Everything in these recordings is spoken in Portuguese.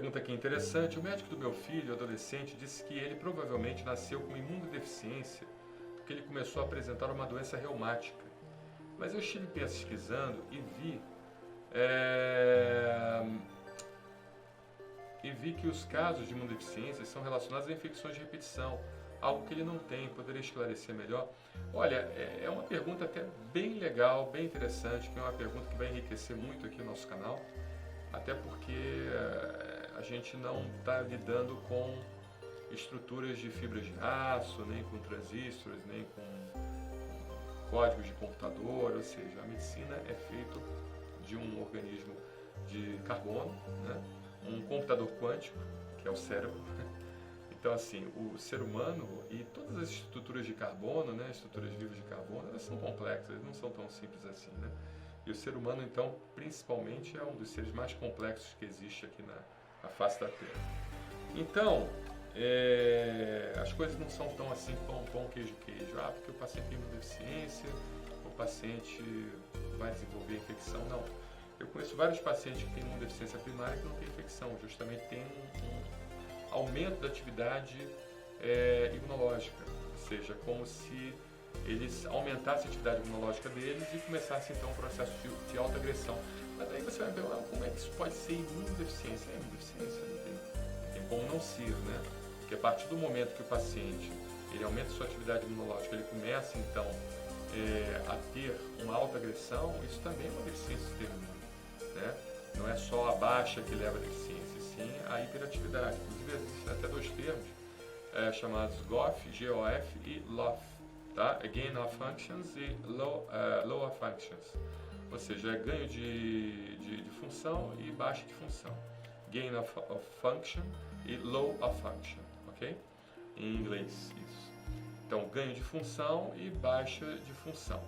pergunta aqui interessante. O médico do meu filho, adolescente, disse que ele provavelmente nasceu com imunodeficiência porque ele começou a apresentar uma doença reumática. Mas eu estive pesquisando e vi que os casos de imunodeficiência são relacionados a infecções de repetição, algo que ele não tem. Poderia esclarecer melhor? Olha, é uma pergunta até bem legal, bem interessante, que é uma pergunta que vai enriquecer muito aqui o nosso canal, até porque a gente não está lidando com estruturas de fibras de aço, nem com transistores, nem com códigos de computador, ou seja, a medicina é feita de um organismo de carbono, né? Um computador quântico, que é o cérebro. Então, assim, o ser humano e todas as estruturas de carbono, né, estruturas vivas de carbono, elas são complexas, elas não são tão simples assim, né? E o ser humano, então, principalmente, é um dos seres mais complexos que existe aqui na face da Terra. Então, as coisas não são tão assim, pão, queijo. Porque o paciente tem imunodeficiência, o paciente vai desenvolver infecção. Não. Eu conheço vários pacientes que têm imunodeficiência primária que não têm infecção, justamente tem um aumento da atividade imunológica, ou seja, como se eles aumentassem a atividade imunológica deles e começassem então um processo de autoagressão. Mas aí você vai me perguntar, como é que isso pode ser imunodeficiência? É imunodeficiência, não tem como não ser, né? Porque a partir do momento que o paciente ele aumenta a sua atividade imunológica, ele começa então a ter uma autoagressão, isso também é uma deficiência do sistema imune, né? Não é só a baixa que leva a deficiência, sim a hiperatividade. Inclusive existem até dois termos chamados GOF, G-O-F e LOF, tá? Gain of Functions e Low of Functions, ou seja, é ganho de função e baixa de função. Gain of Function e Low of Function, ok? Em inglês, isso. Então, ganho de função e baixa de função.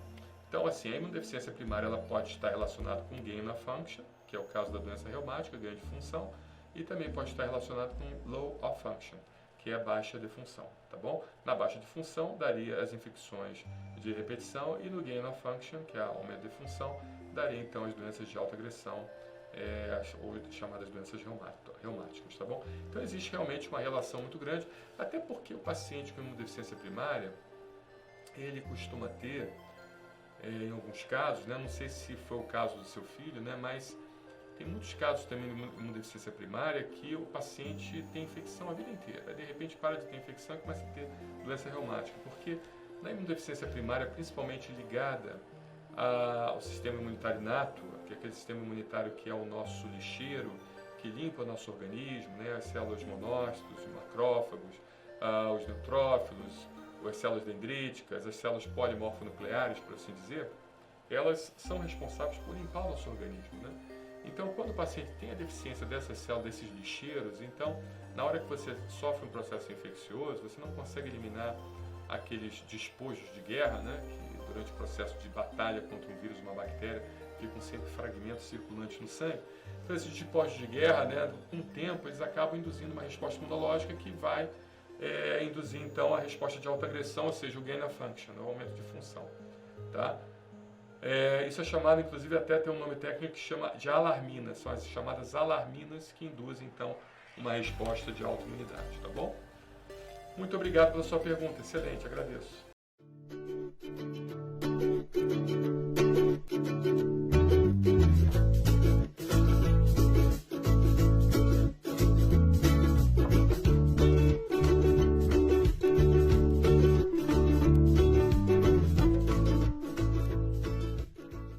Então, assim, a imunodeficiência primária ela pode estar relacionada com gain of function, que é o caso da doença reumática, ganho de função, e também pode estar relacionado com low of function, que é a baixa de função, tá bom? Na baixa de função, daria as infecções de repetição, e no gain of function, que é o aumento de função, daria então as doenças de autoagressão, ou chamadas doenças reumáticas, tá bom? Então existe realmente uma relação muito grande, até porque o paciente com imunodeficiência primária, ele costuma ter, em alguns casos, né, não sei se foi o caso do seu filho, né, mas tem muitos casos também de imunodeficiência primária que o paciente tem infecção a vida inteira, de repente para de ter infecção e começa a ter doença reumática, porque na imunodeficiência primária, principalmente ligada ao sistema imunitário inato, que é aquele sistema imunitário que é o nosso lixeiro, que limpa o nosso organismo, né? As células monócitos, os macrófagos, os neutrófilos, as células dendríticas, as células polimorfonucleares, por assim dizer, elas são responsáveis por limpar o nosso organismo, né? Então, quando o paciente tem a deficiência dessas células, desses lixeiros, então, na hora que você sofre um processo infeccioso, você não consegue eliminar aqueles despojos de guerra, né? Que durante o processo de batalha contra um vírus, uma bactéria, ficam sempre fragmentos circulantes no sangue. Então, esses despojos de guerra, né, com o tempo, eles acabam induzindo uma resposta imunológica que vai induzir, então, a resposta de autoagressão, ou seja, o gain of function, o aumento de função. Tá? Isso é chamado, inclusive, até tem um nome técnico que chama de alarminas. São as chamadas alarminas que induzem, então, uma resposta de autoimunidade. Tá bom? Muito obrigado pela sua pergunta. Excelente, agradeço.